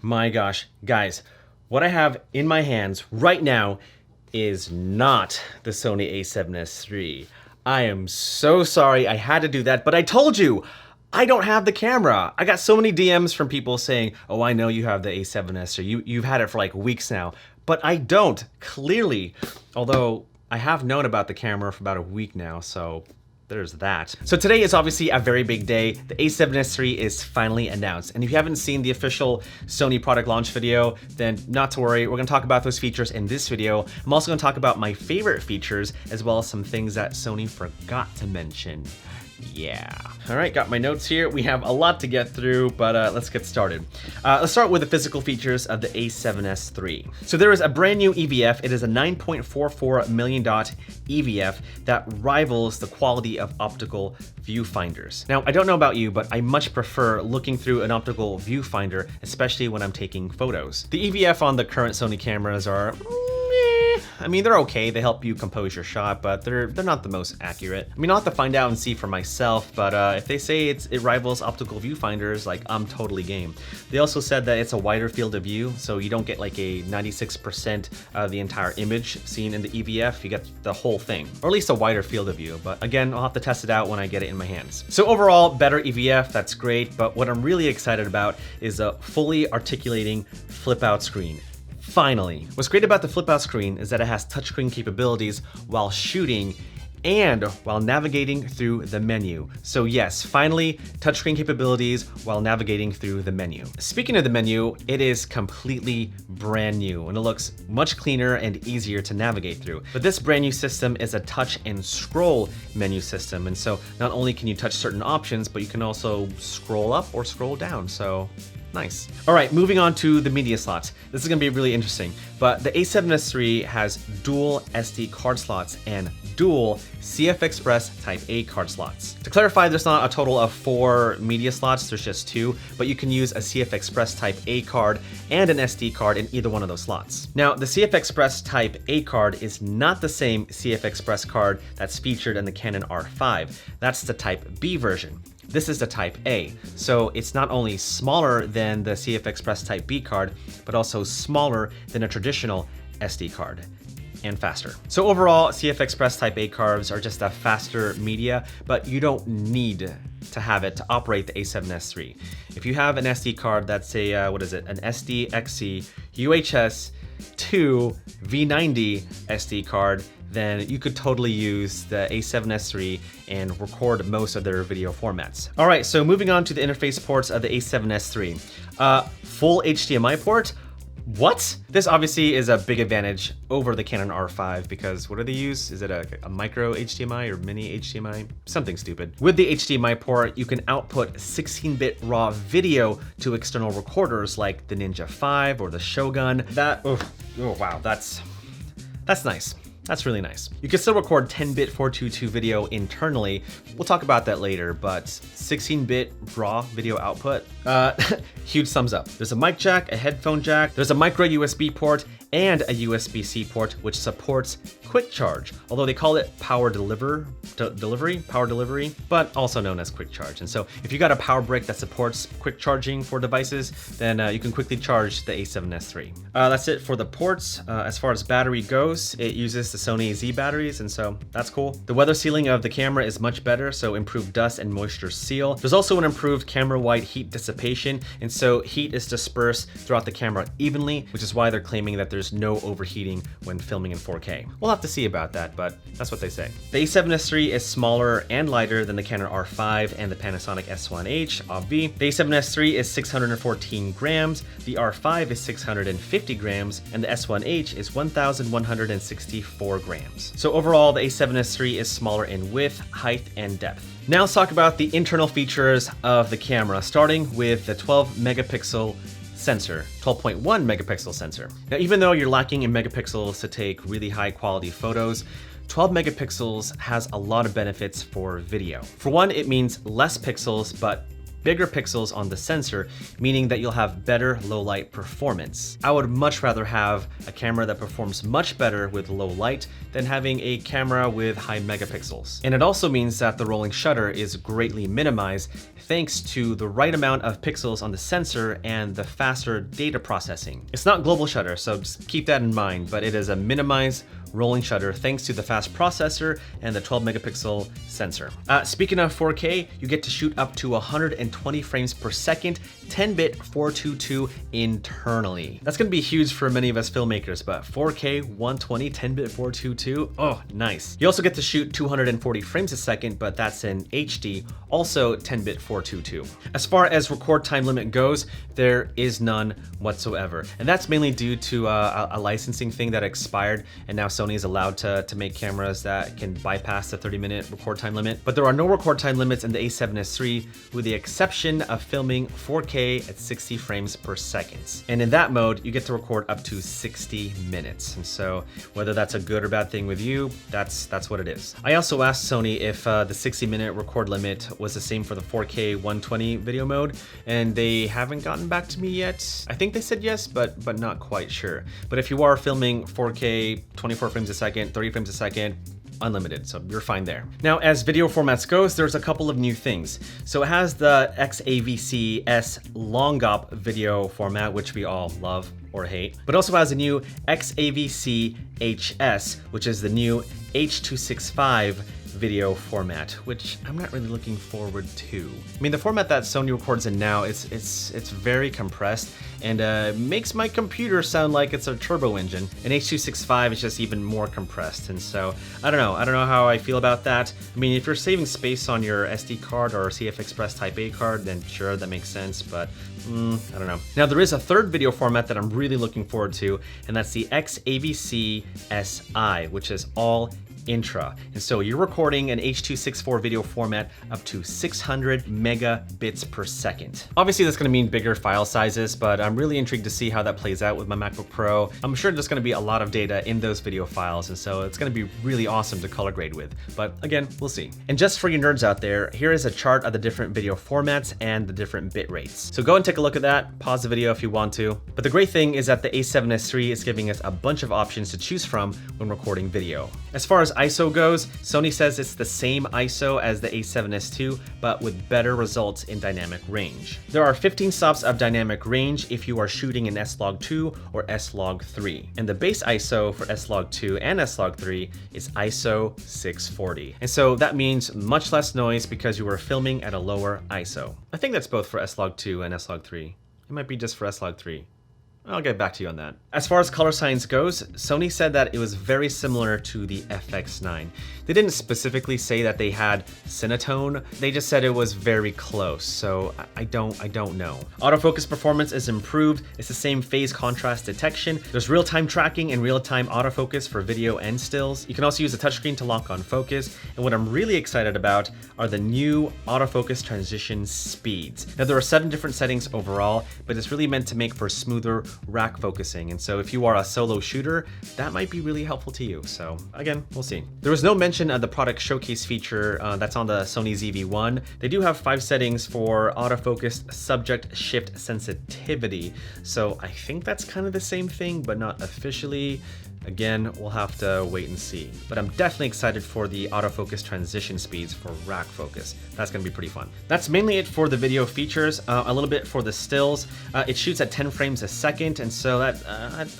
my gosh, guys, what I have in my hands right now is not the Sony A7S III. I am so sorry I had to do that, but I told you, I don't have the camera. I got so many DMs from people saying, oh, I know you have the A7S, or you've had it for like weeks now, but I don't, clearly. Although I have known about the camera for about a week now, so there's that. So today is obviously a very big day. The A7S III is finally announced. And if you haven't seen the official Sony product launch video, then not to worry, we're gonna talk about those features in this video. I'm also gonna talk about my favorite features, as well as some things that Sony forgot to mention. Yeah. All right, got my notes here. We have a lot to get through, but let's get started. Let's start with the physical features of the A7S III. So there is a brand new EVF. It is a 9.44 million dot EVF that rivals the quality of optical viewfinders. Now, I don't know about you, but I much prefer looking through an optical viewfinder, especially when I'm taking photos. The EVF on the current Sony cameras are I mean, they're okay, they help you compose your shot, but they're not the most accurate. I mean, I'll have to find out and see for myself, but if they say it rivals optical viewfinders, like, I'm totally game. They also said that it's a wider field of view, so you don't get like a 96% of the entire image seen in the EVF, you get the whole thing, or at least a wider field of view, but again, I'll have to test it out when I get it in my hands. So overall, better EVF, that's great, but what I'm really excited about is a fully articulating flip-out screen. Finally. What's great about the flip-out screen is that it has touchscreen capabilities while shooting and while navigating through the menu. So yes, finally, touchscreen capabilities while navigating through the menu. Speaking of the menu, it is completely brand new and it looks much cleaner and easier to navigate through. But this brand new system is a touch and scroll menu system. And so not only can you touch certain options, but you can also scroll up or scroll down. So nice. All right, moving on to the media slots. This is gonna be really interesting, but the A7S III has dual SD card slots and dual CF Express Type A card slots. To clarify, there's not a total of 4 media slots, there's just 2, but you can use a CF Express Type A card and an SD card in either one of those slots. Now, the CF Express Type A card is not the same CF Express card that's featured in the Canon R5. That's the Type B version. This is the Type A, so it's not only smaller than the CF Express Type B card, but also smaller than a traditional SD card, and faster. So overall, CF Express Type A cards are just a faster media, but you don't need to have it to operate the A7S III. If you have an SD card that's a, what is it, an SDXC UHS 2 V90 SD card, then you could totally use the A7S III and record most of their video formats. All right, so moving on to the interface ports of the A7S III. Full HDMI port. What? This obviously is a big advantage over the Canon R5 because what do they use? Is it a micro HDMI or mini HDMI? Something stupid. With the HDMI port, you can output 16-bit raw video to external recorders like the Ninja 5 or the Shogun. Oh wow, that's nice. That's really nice. You can still record 10-bit 422 video internally. We'll talk about that later, but 16-bit raw video output, huge thumbs up. There's a mic jack, a headphone jack, there's a micro USB port, and a USB-C port, which supports quick charge, although they call it power delivery, but also known as quick charge. And so if you got a power brick that supports quick charging for devices, then you can quickly charge the A7S III. That's it for the ports. As far as battery goes, it uses the Sony Z batteries, and so that's cool. The weather sealing of the camera is much better, so improved dust and moisture seal. There's also an improved camera-wide heat dissipation, and so heat is dispersed throughout the camera evenly, which is why they're claiming that there's no overheating when filming in 4K. We'll have to see about that, but that's what they say. The A7S III is smaller and lighter than the Canon R5 and the Panasonic S1H OBV. The A7S III is 614 grams, the R5 is 650 grams, and the S1H is 1,164 grams. So overall, the A7S III is smaller in width, height, and depth. Now let's talk about the internal features of the camera, starting with the 12 megapixel sensor, 12.1 megapixel sensor. Now, even though you're lacking in megapixels to take really high quality photos, 12 megapixels has a lot of benefits for video. For one, it means less pixels, but bigger pixels on the sensor, meaning that you'll have better low light performance. I would much rather have a camera that performs much better with low light than having a camera with high megapixels. And it also means that the rolling shutter is greatly minimized thanks to the right amount of pixels on the sensor and the faster data processing. It's not global shutter, so just keep that in mind, but it is a minimized rolling shutter thanks to the fast processor and the 12 megapixel sensor. Speaking of 4K, you get to shoot up to 120 frames per second, 10-bit 422 internally. That's gonna be huge for many of us filmmakers, but 4K 120 10-bit 422, oh, nice. You also get to shoot 240 frames a second, but that's in HD, also 10-bit 422. As far as record time limit goes, there is none whatsoever. And that's mainly due to a licensing thing that expired, and now Sony is allowed to make cameras that can bypass the 30-minute record time limit. But there are no record time limits in the A7S III, with the exception of filming 4K at 60 frames per second. And in that mode, you get to record up to 60 minutes. And so whether that's a good or bad thing with you, that's what it is. I also asked Sony if the 60-minute record limit was the same for the 4K 120 video mode, and they haven't gotten back to me yet. I think they said yes, but not quite sure. But if you are filming 4K 24 frames a second, 30 frames a second, unlimited, so you're fine there. Now, as video formats goes, there's a couple of new things. So it has the A7S long-op video format, which we all love or hate, but also has a new A7S, which is the new H.265 video format, which I'm not really looking forward to. I mean, the format that Sony records in now, it's very compressed and makes my computer sound like it's a turbo engine. And H.265 is just even more compressed, and so I don't know how I feel about that. I mean, if you're saving space on your SD card or CF Express Type A card, then sure, that makes sense, but I don't know. Now, there is a third video format that I'm really looking forward to, and that's the A7S, which is all intra. And so you're recording an H.264 video format up to 600 megabits per second. Obviously, that's going to mean bigger file sizes, but I'm really intrigued to see how that plays out with my MacBook Pro. I'm sure there's going to be a lot of data in those video files, and so it's going to be really awesome to color grade with. But again, we'll see. And just for you nerds out there, here is a chart of the different video formats and the different bit rates. So go and take a look at that. Pause the video if you want to. But the great thing is that the A7S III is giving us a bunch of options to choose from when recording video. As far as ISO goes, Sony says it's the same ISO as the A7S II, but with better results in dynamic range. There are 15 stops of dynamic range if you are shooting in S-Log2 or S-Log3. And the base ISO for S-Log2 and S-Log3 is ISO 640. And so that means much less noise because you are filming at a lower ISO. I think that's both for S-Log2 and S-Log3. It might be just for S-Log3. I'll get back to you on that. As far as color science goes, Sony said that it was very similar to the FX9. They didn't specifically say that they had Cinetone. They just said it was very close, so I don't know. Autofocus performance is improved. It's the same phase contrast detection. There's real-time tracking and real-time autofocus for video and stills. You can also use the touchscreen to lock on focus. And what I'm really excited about are the new autofocus transition speeds. Now, there are 7 different settings overall, but it's really meant to make for smoother rack focusing, and so if you are a solo shooter, that might be really helpful to you. So again, we'll see. There was no mention of the product showcase feature that's on the Sony ZV-1. They do have 5 settings for autofocus subject shift sensitivity, so I think that's kind of the same thing, but not officially. Again, we'll have to wait and see. But I'm definitely excited for the autofocus transition speeds for rack focus. That's gonna be pretty fun. That's mainly it for the video features. A little bit for the stills. It shoots at 10 frames a second, and so that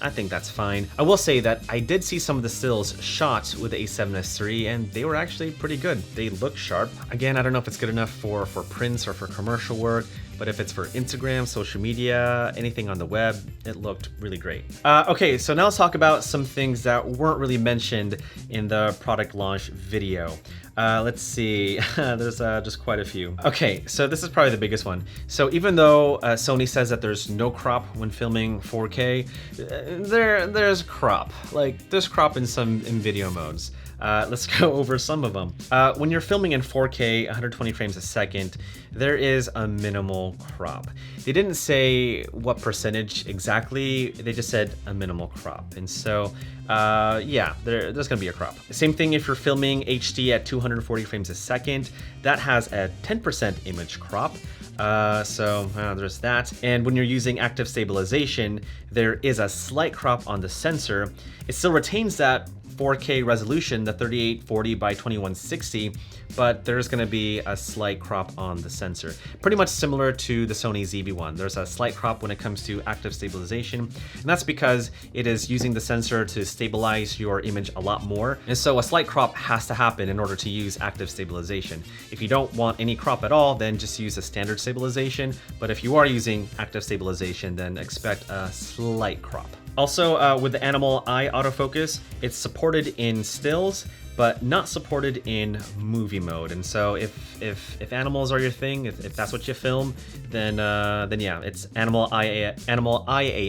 I think that's fine. I will say that I did see some of the stills shot with the A7S III, and they were actually pretty good. They look sharp. Again, I don't know if it's good enough for prints or for commercial work, but if it's for Instagram, social media, anything on the web, it looked really great. Okay, so now let's talk about some things that weren't really mentioned in the product launch video. Let's see, there's just quite a few. Okay, so this is probably the biggest one. So even though Sony says that there's no crop when filming 4K, there's crop. Like, there's crop in video modes. Let's go over some of them. When you're filming in 4K, 120 frames a second, there is a minimal crop. They didn't say what percentage exactly, they just said a minimal crop. And so, yeah, there's gonna be a crop. Same thing if you're filming HD at 240 frames a second, that has a 10% image crop. There's that. And when you're using active stabilization, there is a slight crop on the sensor. It still retains that 4K resolution, the 3840 by 2160, but there's going to be a slight crop on the sensor. Pretty much similar to the Sony ZV-1. There's a slight crop when it comes to active stabilization, and that's because it is using the sensor to stabilize your image a lot more, and so a slight crop has to happen in order to use active stabilization. If you don't want any crop at all, then just use a standard stabilization, but if you are using active stabilization, then expect a slight crop. Also, with the animal eye autofocus, it's supported in stills, but not supported in movie mode. And so if animals are your thing, if that's what you film, then yeah, it's animal eye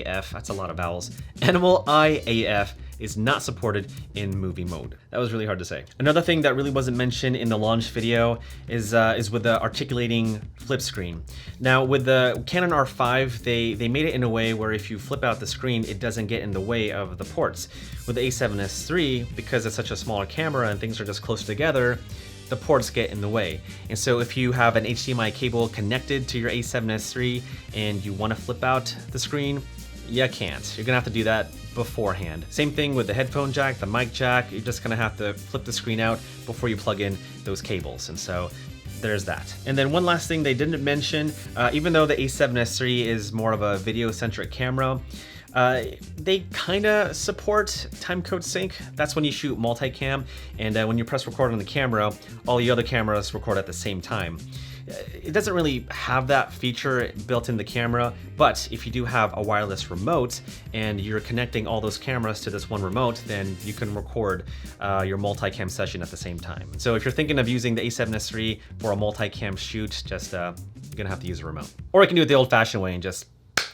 AF. That's a lot of vowels. Animal eye AF is not supported in movie mode. That was really hard to say. Another thing that really wasn't mentioned in the launch video is with the articulating flip screen. Now with the Canon R5, they made it in a way where if you flip out the screen, it doesn't get in the way of the ports. With the A7S III, because it's such a smaller camera and things are just close together, the ports get in the way. And so if you have an HDMI cable connected to your A7S III and you want to flip out the screen, you can't. You're gonna have to do that beforehand. Same thing with the headphone jack, the mic jack. You're just gonna have to flip the screen out before you plug in those cables. And so there's that. And then one last thing they didn't mention, even though the A7S III is more of a video-centric camera, they kind of support timecode sync. That's when you shoot multicam, and when you press record on the camera, all the other cameras record at the same time. It doesn't really have that feature built in the camera, but if you do have a wireless remote and you're connecting all those cameras to this one remote, then you can record your multicam session at the same time. So if you're thinking of using the A7S III for a multicam shoot, just you're gonna have to use a remote. Or you can do it the old-fashioned way and just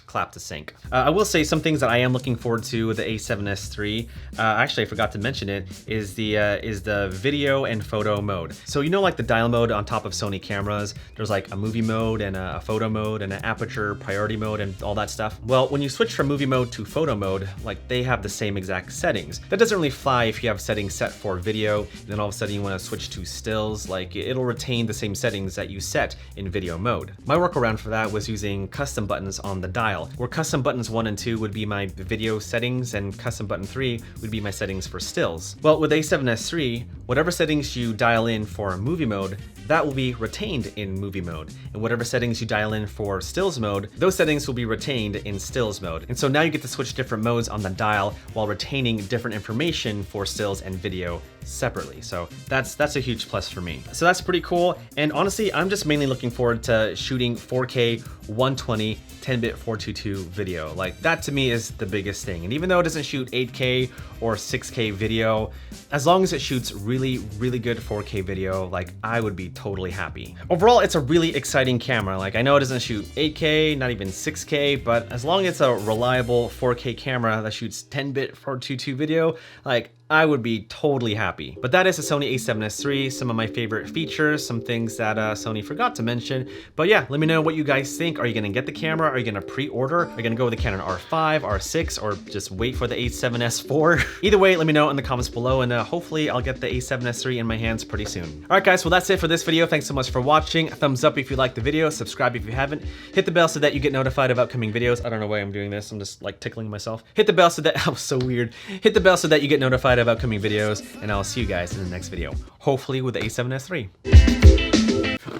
clap to sync. I will say some things that I am looking forward to with the A7S III. Actually, I forgot to mention it, is the video and photo mode. So you know, like the dial mode on top of Sony cameras, there's like a movie mode and a photo mode and an aperture priority mode and all that stuff. Well, when you switch from movie mode to photo mode, like they have the same exact settings. That doesn't really fly if you have settings set for video, and then all of a sudden you want to switch to stills. Like it'll retain the same settings that you set in video mode. My workaround for that was using custom buttons on the dial, where custom buttons 1 and 2 would be my video settings and custom button 3 would be my settings for stills. Well, with A7S III, whatever settings you dial in for movie mode, that will be retained in movie mode. And whatever settings you dial in for stills mode, those settings will be retained in stills mode. And so now you get to switch different modes on the dial while retaining different information for stills and video separately. So that's a huge plus for me. So that's pretty cool. And honestly, I'm just mainly looking forward to shooting 4K 120 10-bit 422 video. Like that to me is the biggest thing. And even though it doesn't shoot 8K or 6K video, as long as it shoots really, really good 4K video, like I would be totally happy. Overall, it's a really exciting camera. Like I know it doesn't shoot 8K, not even 6K, but as long as it's a reliable 4K camera that shoots 10-bit 422 video, like I would be totally happy. But that is the Sony A7S III, some of my favorite features, some things that Sony forgot to mention. But yeah, let me know what you guys think. Are you gonna get the camera? Are you gonna pre-order? Are you gonna go with the Canon R5, R6, or just wait for the A7S IV? Either way, let me know in the comments below, and hopefully I'll get the A7S III in my hands pretty soon. All right guys, well that's it for this video. Thanks so much for watching. A thumbs up if you liked the video, subscribe if you haven't, hit the bell so that you get notified of upcoming videos. I don't know why I'm doing this, I'm just like tickling myself. Hit the bell so that, that was so weird. Hit the bell so that you get notified of upcoming videos, and I'll see you guys in the next video, hopefully with the A7S III.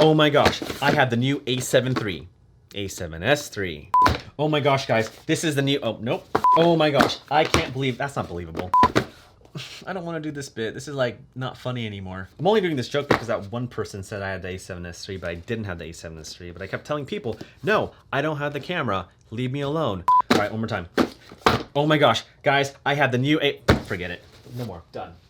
Oh my gosh, I have the new A7 III. A7S III. Oh my gosh, guys, this is the new, oh, nope. Oh my gosh, I can't believe, that's not believable. I don't want to do this bit. This is like not funny anymore. I'm only doing this joke because that one person said I had the A7S III, but I didn't have the A7S III. But I kept telling people, no, I don't have the camera. Leave me alone. All right, one more time. Oh my gosh, guys, I have the new forget it. No more. Done.